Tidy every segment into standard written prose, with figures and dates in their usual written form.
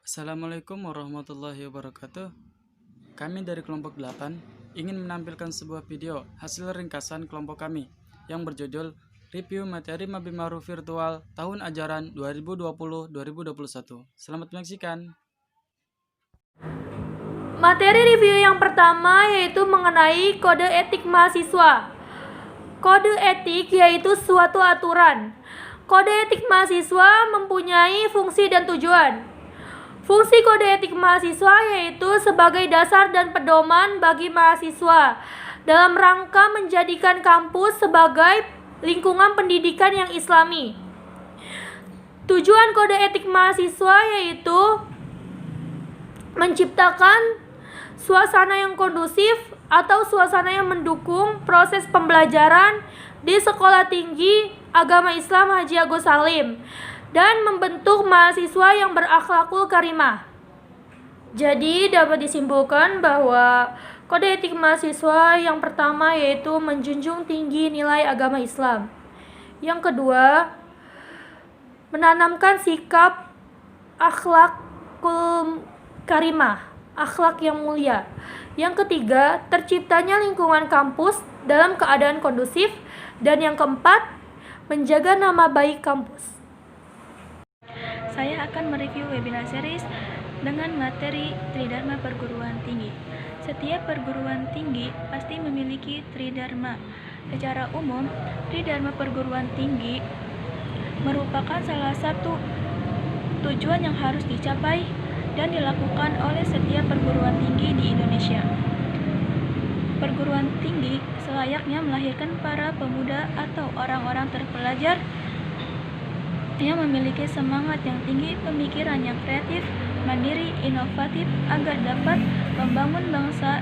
Assalamualaikum warahmatullahi wabarakatuh. Kami dari kelompok 8 ingin menampilkan sebuah video hasil ringkasan kelompok kami yang berjudul Review Materi Mabim Ma'ruf Virtual Tahun Ajaran 2020-2021. Selamat menyaksikan. Materi review yang pertama yaitu mengenai kode etik mahasiswa. Kode etik yaitu suatu aturan. Kode etik mahasiswa mempunyai fungsi dan tujuan. Fungsi kode etik mahasiswa yaitu sebagai dasar dan pedoman bagi mahasiswa dalam rangka menjadikan kampus sebagai lingkungan pendidikan yang islami. Tujuan kode etik mahasiswa yaitu menciptakan suasana yang kondusif atau suasana yang mendukung proses pembelajaran di Sekolah Tinggi Agama Islam Haji Agus Salim dan membentuk mahasiswa yang berakhlakul karimah. Jadi dapat disimpulkan bahwa kode etik mahasiswa yang pertama yaitu menjunjung tinggi nilai agama Islam. Yang kedua, menanamkan sikap akhlakul karimah, akhlak yang mulia. Yang ketiga, terciptanya lingkungan kampus dalam keadaan kondusif. Dan yang keempat, menjaga nama baik kampus. Saya akan mereview webinar series dengan materi Tridharma Perguruan Tinggi. Setiap perguruan tinggi pasti memiliki Tridharma. Secara umum, Tridharma Perguruan Tinggi merupakan salah satu tujuan yang harus dicapai dan dilakukan oleh setiap perguruan tinggi di Indonesia. Perguruan tinggi selayaknya melahirkan para pemuda atau orang-orang terpelajar yang memiliki semangat yang tinggi, pemikiran yang kreatif, mandiri, inovatif agar dapat membangun bangsa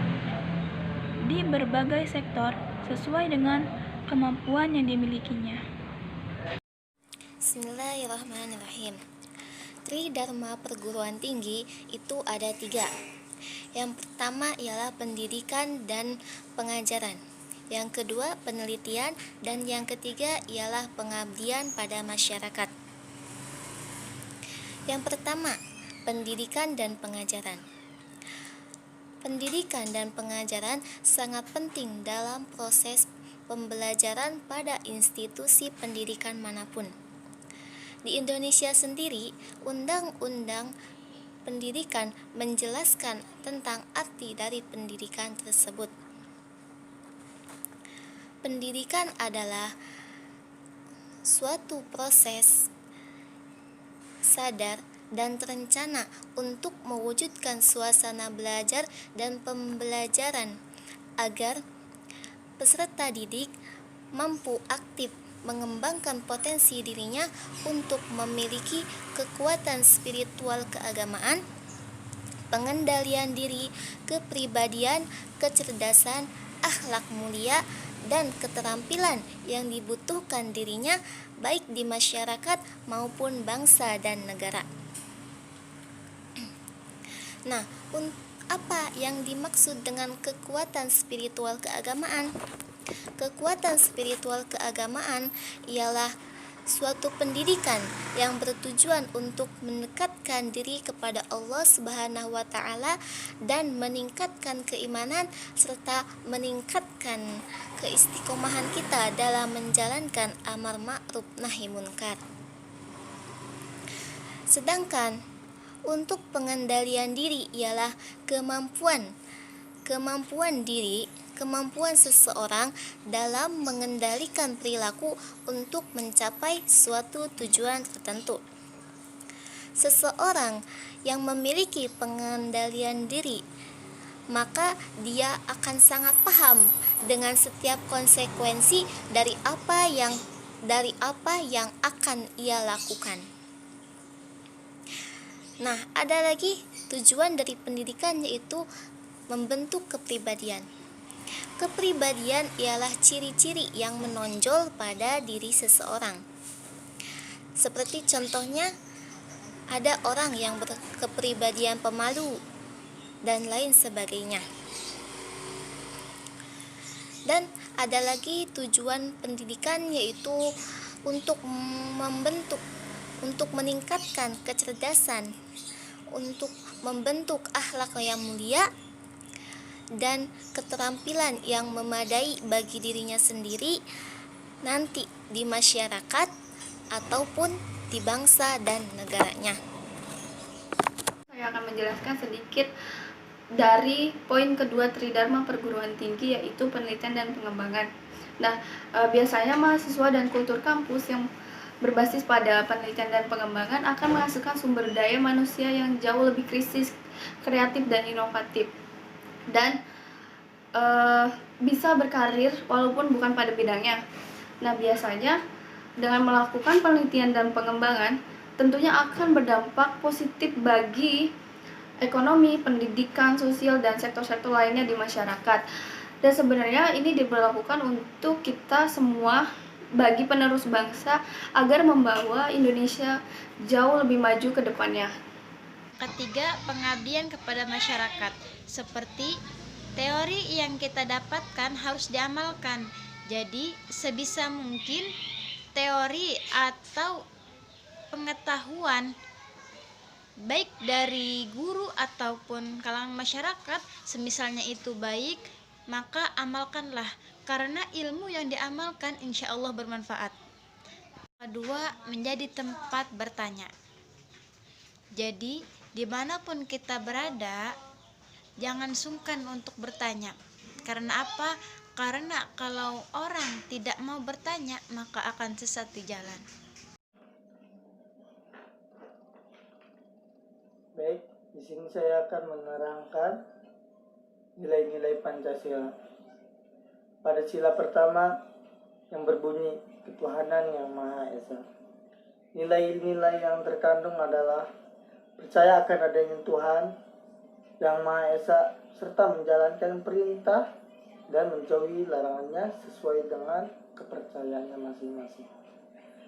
di berbagai sektor sesuai dengan kemampuan yang dimilikinya. Bismillahirrahmanirrahim. Tridharma perguruan tinggi itu ada 3. Yang pertama ialah pendidikan dan pengajaran. Yang kedua penelitian, dan yang ketiga ialah pengabdian pada masyarakat. Yang pertama, pendidikan dan pengajaran. Pendidikan dan pengajaran sangat penting dalam proses pembelajaran pada institusi pendidikan manapun. Di Indonesia sendiri, Undang-Undang Pendidikan menjelaskan tentang arti dari pendidikan tersebut. Pendidikan adalah suatu proses sadar dan terencana untuk mewujudkan suasana belajar dan pembelajaran agar peserta didik mampu aktif mengembangkan potensi dirinya untuk memiliki kekuatan spiritual keagamaan, pengendalian diri, kepribadian, kecerdasan, akhlak mulia, dan keterampilan yang dibutuhkan dirinya baik di masyarakat maupun bangsa dan negara. Nah, apa yang dimaksud dengan kekuatan spiritual keagamaan? Kekuatan spiritual keagamaan ialah suatu pendidikan yang bertujuan untuk mendekatkan diri kepada Allah Subhanahu wa taala dan meningkatkan keimanan serta meningkatkan keistiqomahan kita dalam menjalankan amar ma'ruf nahi munkar. Sedangkan untuk pengendalian diri ialah kemampuan seseorang dalam mengendalikan perilaku untuk mencapai suatu tujuan tertentu. Seseorang yang memiliki pengendalian diri, maka dia akan sangat paham dengan setiap konsekuensi dari apa yang akan ia lakukan. Nah, ada lagi tujuan dari pendidikan yaitu membentuk kepribadian. Kepribadian ialah ciri-ciri yang menonjol pada diri seseorang. Seperti contohnya, ada orang yang berkepribadian pemalu dan lain sebagainya. Dan ada lagi tujuan pendidikan yaitu untuk meningkatkan kecerdasan, untuk membentuk akhlak yang mulia dan keterampilan yang memadai bagi dirinya sendiri nanti di masyarakat ataupun di bangsa dan negaranya. Saya akan menjelaskan sedikit dari poin kedua Tridharma Perguruan Tinggi, yaitu penelitian dan pengembangan. Nah, biasanya mahasiswa dan kultur kampus yang berbasis pada penelitian dan pengembangan akan menghasilkan sumber daya manusia yang jauh lebih kritis, kreatif, dan inovatif. Dan bisa berkarir walaupun bukan pada bidangnya. Nah, biasanya dengan melakukan penelitian dan pengembangan tentunya akan berdampak positif bagi ekonomi, pendidikan, sosial, dan sektor-sektor lainnya di masyarakat. Dan sebenarnya ini diberlakukan untuk kita semua bagi penerus bangsa agar membawa Indonesia jauh lebih maju ke depannya. Ketiga, pengabdian kepada masyarakat. Seperti teori yang kita dapatkan harus diamalkan. Jadi, sebisa mungkin teori atau pengetahuan baik dari guru ataupun kalangan masyarakat, semisalnya itu baik, maka amalkanlah, karena ilmu yang diamalkan insya Allah bermanfaat. Kedua, menjadi tempat bertanya. Jadi, dimanapun kita berada, jangan sungkan untuk bertanya. Karena apa? Karena kalau orang tidak mau bertanya, maka akan sesat di jalan. Baik, di sini saya akan menerangkan nilai-nilai Pancasila. Pada sila pertama yang berbunyi ketuhanan yang Maha Esa. Nilai-nilai yang terkandung adalah percaya akan adanya Tuhan yang Maha Esa serta menjalankan perintah dan menjauhi larangannya sesuai dengan kepercayaannya masing-masing.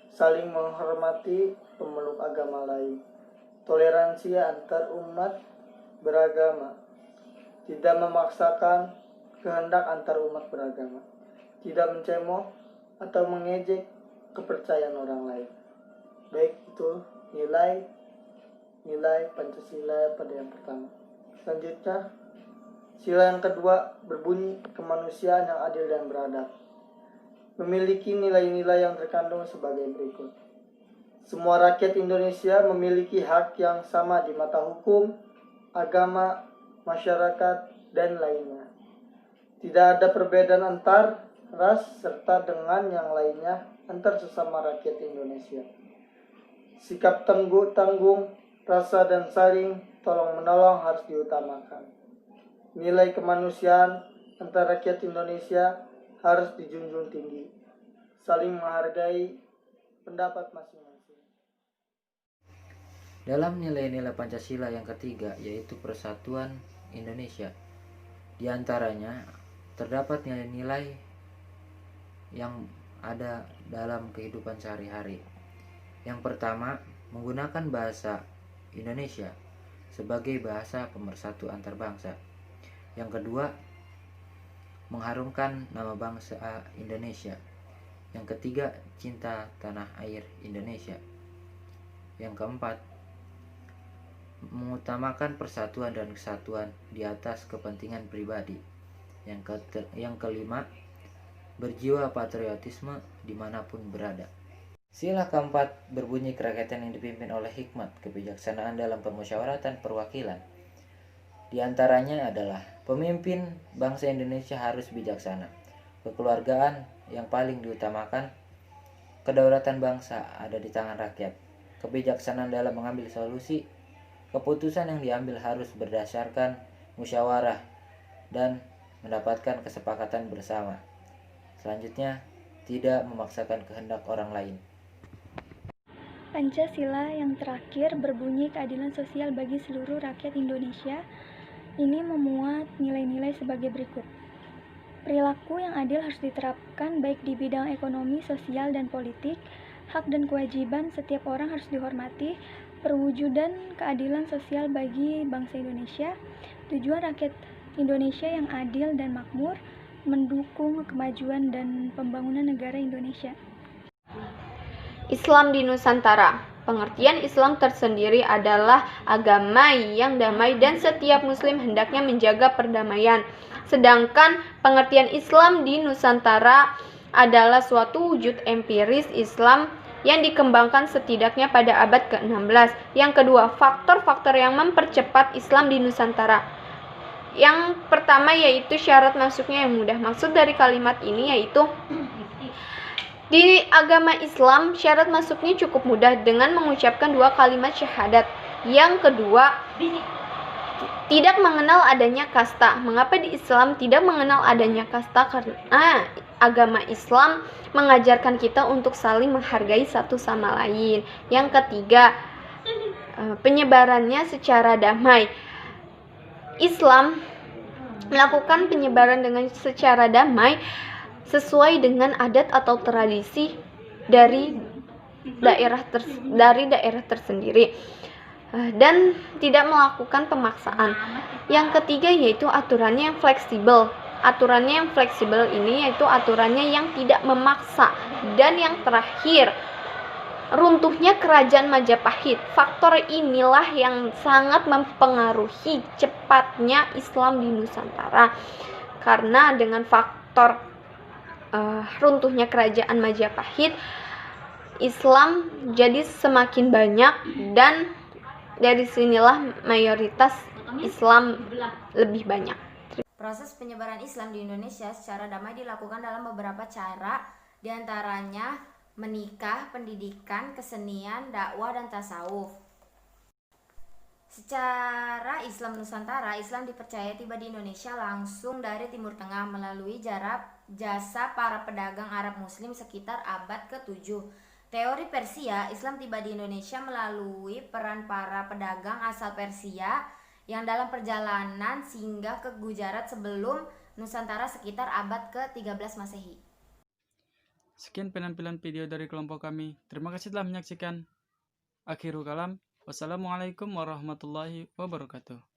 Saling menghormati pemeluk agama lain. Toleransi antar umat beragama. Tidak memaksakan kehendak antar umat beragama. Tidak mencemooh atau mengejek kepercayaan orang lain. Baik, itu nilai Pancasila pada yang pertama. Selanjutnya, sila yang kedua berbunyi kemanusiaan yang adil dan beradab. Memiliki nilai-nilai yang terkandung sebagai berikut. Semua rakyat Indonesia memiliki hak yang sama di mata hukum, agama, masyarakat, dan lainnya. Tidak ada perbedaan antar ras serta dengan yang lainnya antar sesama rakyat Indonesia. Sikap tanggung, rasa dan saling tolong-menolong harus diutamakan. Nilai kemanusiaan antar rakyat Indonesia harus dijunjung tinggi. Saling menghargai pendapat masing-masing. Dalam nilai-nilai Pancasila yang ketiga, yaitu persatuan Indonesia, di antaranya terdapat nilai-nilai yang ada dalam kehidupan sehari-hari. Yang pertama, menggunakan bahasa Indonesia sebagai bahasa pemersatu antar bangsa. Yang kedua, mengharumkan nama bangsa Indonesia. Yang ketiga, cinta tanah air Indonesia. Yang keempat, mengutamakan persatuan dan kesatuan di atas kepentingan pribadi. Yang kelima, berjiwa patriotisme dimanapun berada. Sila keempat berbunyi kerakyatan yang dipimpin oleh hikmat, kebijaksanaan dalam permusyawaratan perwakilan. Di antaranya adalah pemimpin bangsa Indonesia harus bijaksana, kekeluargaan yang paling diutamakan, kedaulatan bangsa ada di tangan rakyat, kebijaksanaan dalam mengambil solusi, keputusan yang diambil harus berdasarkan musyawarah dan mendapatkan kesepakatan bersama. Selanjutnya, tidak memaksakan kehendak orang lain. Pancasila yang terakhir berbunyi keadilan sosial bagi seluruh rakyat Indonesia. Ini memuat nilai-nilai sebagai berikut. Perilaku yang adil harus diterapkan baik di bidang ekonomi, sosial, dan politik. Hak dan kewajiban setiap orang harus dihormati. Perwujudan keadilan sosial bagi bangsa Indonesia. Tujuan rakyat Indonesia yang adil dan makmur, mendukung kemajuan dan pembangunan negara Indonesia. Islam di Nusantara. Pengertian Islam tersendiri adalah agama yang damai dan setiap muslim hendaknya menjaga perdamaian. Sedangkan pengertian Islam di Nusantara adalah suatu wujud empiris Islam yang dikembangkan setidaknya pada abad ke-16. Yang kedua, faktor-faktor yang mempercepat Islam di Nusantara. Yang pertama yaitu syarat masuknya yang mudah. Maksud dari kalimat ini yaitu di agama Islam, syarat masuknya cukup mudah dengan mengucapkan 2 kalimat syahadat. Yang kedua, tidak mengenal adanya kasta. Mengapa di Islam tidak mengenal adanya kasta? Karena agama Islam mengajarkan kita untuk saling menghargai satu sama lain. Yang ketiga, penyebarannya secara damai. Islam melakukan penyebaran dengan secara damai sesuai dengan adat atau tradisi dari daerah tersendiri dan tidak melakukan pemaksaan. Yang ketiga yaitu aturannya yang fleksibel. Aturannya yang fleksibel ini yaitu aturannya yang tidak memaksa. Dan yang terakhir, runtuhnya kerajaan Majapahit. Faktor inilah yang sangat mempengaruhi cepatnya Islam di Nusantara. Karena dengan faktor runtuhnya kerajaan Majapahit, Islam jadi semakin banyak dan dari sinilah mayoritas Islam lebih banyak. Proses penyebaran Islam di Indonesia secara damai dilakukan dalam beberapa cara, diantaranya menikah, pendidikan, kesenian, dakwah, dan tasawuf. Secara Islam Nusantara, Islam dipercaya tiba di Indonesia langsung dari Timur Tengah melalui jasa para pedagang Arab Muslim sekitar abad ke-7. Teori Persia, Islam tiba di Indonesia melalui peran para pedagang asal Persia yang dalam perjalanan singgah ke Gujarat sebelum Nusantara sekitar abad ke-13 Masehi. Sekian penampilan video dari kelompok kami. Terima kasih telah menyaksikan. Akhirul kalam. Wassalamualaikum warahmatullahi wabarakatuh.